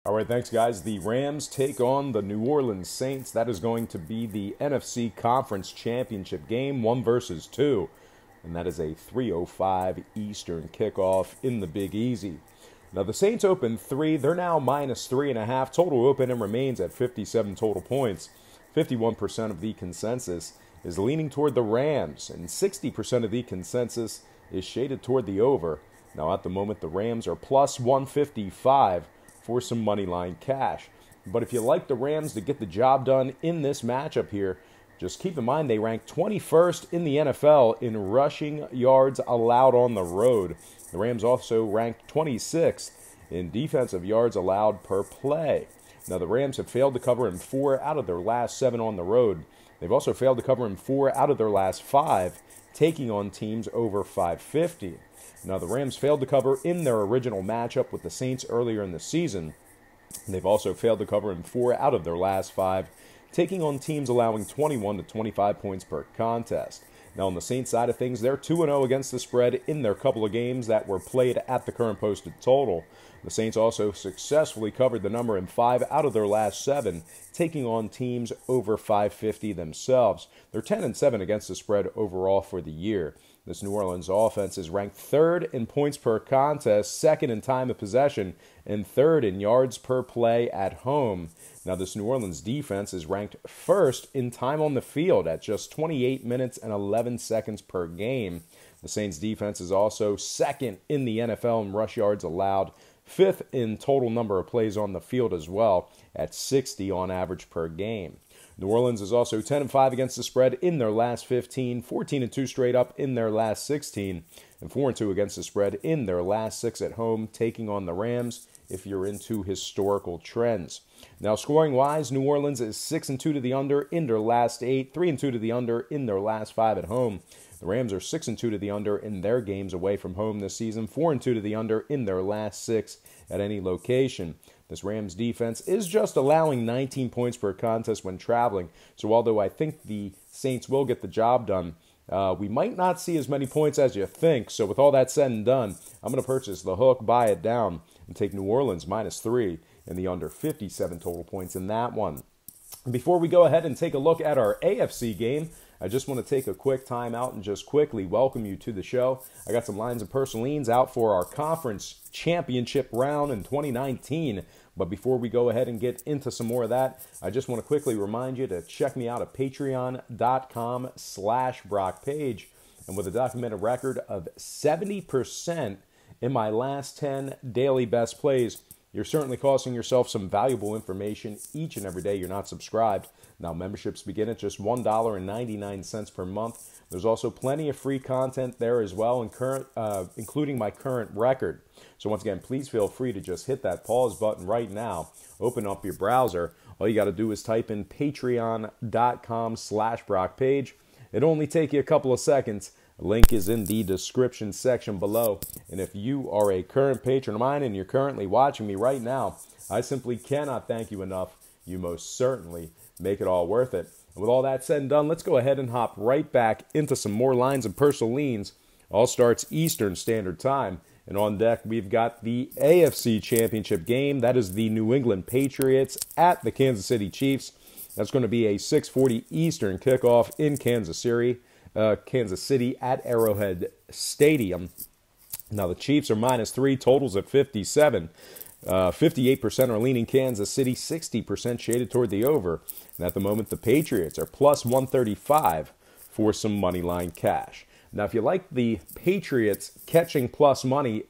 All right, thanks, guys. The Rams take on the New Orleans Saints. That is going to be the NFC Conference Championship game, 1 versus 2. And that is a 3:05 Eastern kickoff in the Big Easy. Now, the Saints open 3. They're now minus 3.5. Total open and remains at 57 total points. 51% of the consensus is leaning toward the Rams, and 60% of the consensus is shaded toward the over. Now, at the moment, the Rams are plus 155 for some money line cash. But if you like the Rams to get the job done in this matchup here, just keep in mind they rank 21st in the NFL in rushing yards allowed on the road. The Rams also rank 26th in defensive yards allowed per play. Now, the Rams have failed to cover in 4 out of their last 7 on the road. They've also failed to cover in 4 out of their last 5, taking on teams over 550. Now, the Rams failed to cover in their original matchup with the Saints earlier in the season. They've also failed to cover in 4 out of their last 5, taking on teams allowing 21 to 25 points per contest. Now, on the Saints side of things, they're 2-0 against the spread in their couple of games that were played at the current posted total. The Saints also successfully covered the number in 5 out of their last 7, taking on teams over 550 themselves. They're 10-7 against the spread overall for the year. This New Orleans offense is ranked 3rd in points per contest, 2nd in time of possession, and 3rd in yards per play at home. Now, this New Orleans defense is ranked 1st in time on the field at just 28 minutes and 11 seconds per game. The Saints defense is also 2nd in the NFL in rush yards allowed, 5th in total number of plays on the field as well, at 60 on average per game. New Orleans is also 10-5 against the spread in their last 15, 14-2 straight up in their last 16, and 4-2 against the spread in their last 6 at home, taking on the Rams if you're into historical trends. Now, scoring-wise, New Orleans is 6-2 to the under in their last 8, 3-2 to the under in their last 5 at home. The Rams are 6-2 to the under in their games away from home this season, 4-2 to the under in their last 6 at any location. This Rams defense is just allowing 19 points per contest when traveling. So although I think the Saints will get the job done, we might not see as many points as you think. So with all that said and done, I'm going to purchase the hook, buy it down, and take New Orleans minus 3 and the under 57 total points in that one. Before we go ahead and take a look at our AFC game, I just want to take a quick time out and just quickly welcome you to the show. I got some lines and personal leans out for our conference championship round in 2019. But before we go ahead and get into some more of that, I just want to quickly remind you to check me out at patreon.com/BrockPage. And with a documented record of 70% in my last 10 daily best plays, you're certainly costing yourself some valuable information each and every day you're not subscribed. Now, memberships begin at just $1.99 per month. There's also plenty of free content there as well, including my current record. So once again, please feel free to just hit that pause button right now. Open up your browser. All you got to do is type in patreon.com/BrockPage. It'll only take you a couple of seconds. The link is in the description section below. And if you are a current patron of mine and you're currently watching me right now, I simply cannot thank you enough. You most certainly make it all worth it. And with all that said and done, let's go ahead and hop right back into some more lines and personal leans. All starts Eastern Standard Time. And on deck, we've got the AFC Championship game. That is the New England Patriots at the Kansas City Chiefs. That's going to be a 6:40 Eastern kickoff in Kansas City at Arrowhead Stadium. Now, the Chiefs are minus 3, totals at 57. 58% are leaning Kansas City, 60% shaded toward the over. And at the moment, the Patriots are plus 135 for some money line cash. Now, if you like the Patriots catching plus money,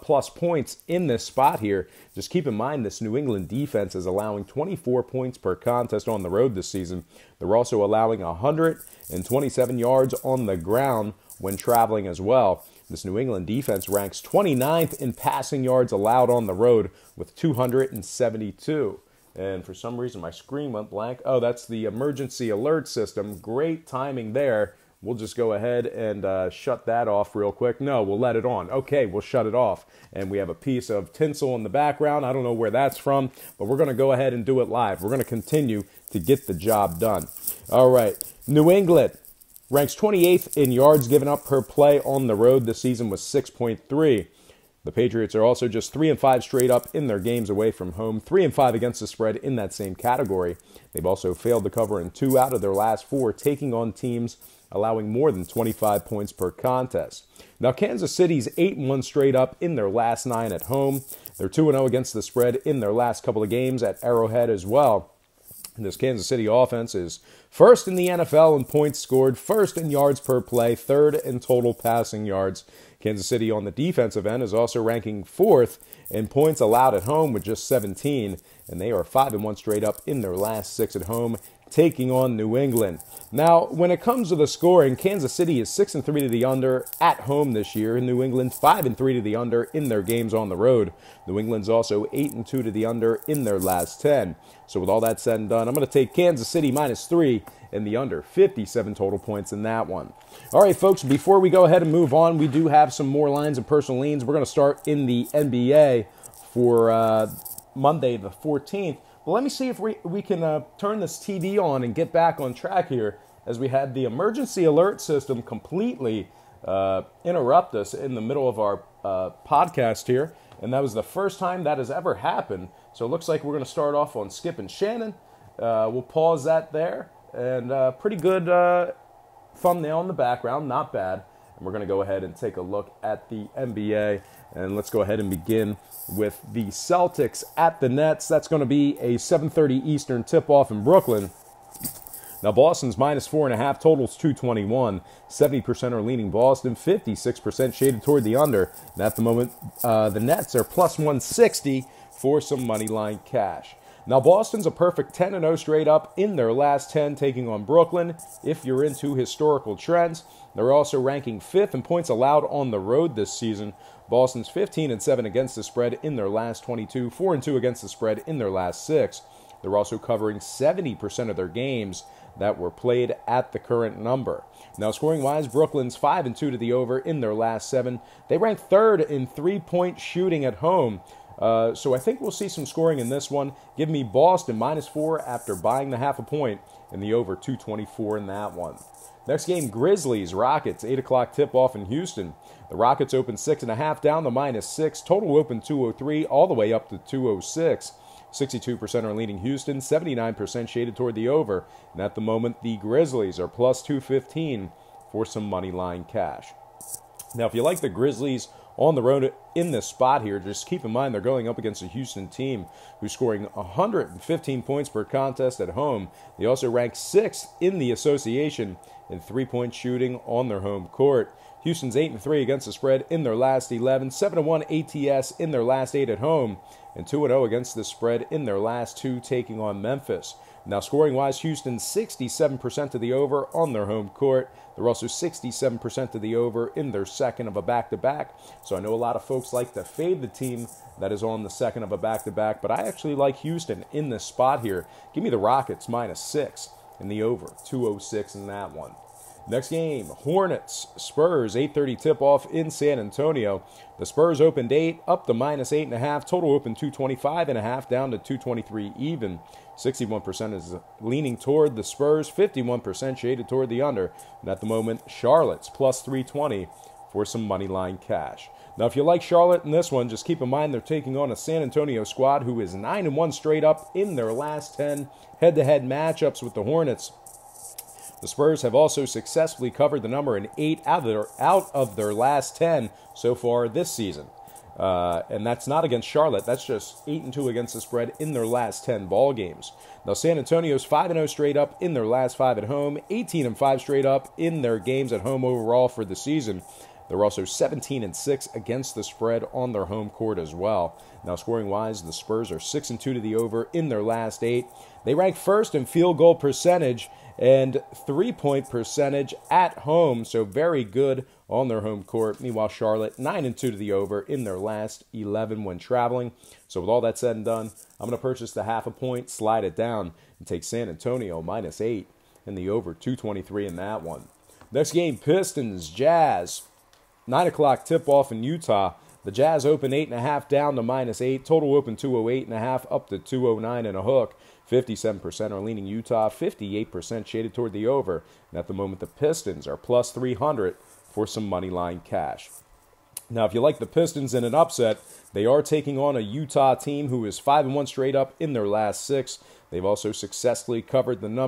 plus points in this spot here, just keep in mind this New England defense is allowing 24 points per contest on the road this season. They're also allowing 127 yards on the ground when traveling as well. This New England defense ranks 29th in passing yards allowed on the road with 272. And for some reason, my screen went blank. Oh, that's the emergency alert system. Great timing there. We'll just go ahead and shut that off real quick. No, we'll let it on. Okay, we'll shut it off. And we have a piece of tinsel in the background. I don't know where that's from, but we're going to go ahead and do it live. We're going to continue to get the job done. All right, New England ranks 28th in yards given up per play on the road this season with 6.3. The Patriots are also just 3-5 straight up in their games away from home, 3-5 against the spread in that same category. They've also failed to cover in 2 out of their last 4, taking on teams allowing more than 25 points per contest. Now, Kansas City's 8-1 straight up in their last 9 at home. They're 2-0 against the spread in their last couple of games at Arrowhead as well. And this Kansas City offense is first in the NFL in points scored, first in yards per play, third in total passing yards. Kansas City on the defensive end is also ranking 4th in points allowed at home with just 17, and they are 5-1 straight up in their last 6 at home, taking on New England. Now, when it comes to the scoring, Kansas City is 6-3 to the under at home this year, and New England 5-3 to the under in their games on the road. New England's also 8-2 to the under in their last 10. So with all that said and done, I'm going to take Kansas City -3 and the under 57 total points in that one. All right, folks, before we go ahead and move on, we do have some more lines of personal leans. We're going to start in the NBA for Monday the 14th. Well, let me see if we can turn this TV on and get back on track here, as we had the emergency alert system completely interrupt us in the middle of our podcast here, and that was the first time that has ever happened. So it looks like we're going to start off on Skip and Shannon. We'll pause that there, and pretty good thumbnail in the background, not bad. And we're going to go ahead and take a look at the NBA, and let's go ahead and begin with the Celtics at the Nets. That's going to be a 7:30 Eastern tip-off in Brooklyn. Now, Boston's -4.5, totals 221. 70% are leaning Boston, 56% shaded toward the under. And at the moment, the Nets are +160 for some money line cash. Now, Boston's a perfect 10-0 straight up in their last 10, taking on Brooklyn. If you're into historical trends, they're also ranking 5th in points allowed on the road this season. Boston's 15-7 against the spread in their last 22, 4-2 against the spread in their last 6. They're also covering 70% of their games that were played at the current number. Now, scoring-wise, Brooklyn's 5-2 to the over in their last 7. They rank 3rd in three-point shooting at home. So I think we'll see some scoring in this one. Give me Boston -4 after buying the half a point, and the over 224 in that one. Next game, Grizzlies, Rockets, 8 o'clock tip-off in Houston. The Rockets open 6.5 down to -6. Total open 203 all the way up to 206. 62% are leaning Houston, 79% shaded toward the over. And at the moment, the Grizzlies are +215 for some money line cash. Now, if you like the Grizzlies on the road in this spot here, just keep in mind they're going up against a Houston team who's scoring 115 points per contest at home. They also rank 6th in the association in three-point shooting on their home court. Houston's 8-3 against the spread in their last 11, 7-1 ATS in their last 8 at home, and 2-0 against the spread in their last 2, taking on Memphis. Now, scoring-wise, Houston 67% to the over on their home court. They're also 67% to the over in their second of a back-to-back. So I know a lot of folks like to fade the team that is on the second of a back-to-back, but I actually like Houston in this spot here. Give me the Rockets -6 in the over, 206 in that one. Next game, Hornets, Spurs, 8:30 tip-off in San Antonio. The Spurs opened 8, up to -8.5. Total opened 225.5, down to 223 even. 61% is leaning toward the Spurs, 51% shaded toward the under. And at the moment, Charlotte's +320 for some money line cash. Now, if you like Charlotte in this one, just keep in mind they're taking on a San Antonio squad who is 9-1 straight up in their last 10 head-to-head matchups with the Hornets. The Spurs have also successfully covered the number in 8 out of their last 10 so far this season. And that's not against Charlotte. That's just 8-2 against the spread in their last 10 ball games. Now, San Antonio's 5-0 straight up in their last 5 at home, 18-5 straight up in their games at home overall for the season. They're also 17-6 against the spread on their home court as well. Now, scoring-wise, the Spurs are 6-2 to the over in their last 8. They rank first in field goal percentage and three-point percentage at home, so very good on their home court. Meanwhile, Charlotte, 9-2 to the over in their last 11 when traveling. So with all that said and done, I'm going to purchase the half a point, slide it down, and take San Antonio -8 and the over 223 in that one. Next game, Pistons, Jazz. 9 o'clock tip-off in Utah. The Jazz open 8.5 down to -8. Total open 208.5 up to 209 and a hook. 57% are leaning Utah, 58% shaded toward the over. And at the moment, the Pistons are +300 for some money line cash. Now, if you like the Pistons in an upset, they are taking on a Utah team who is 5-1 straight up in their last 6. They've also successfully covered the number.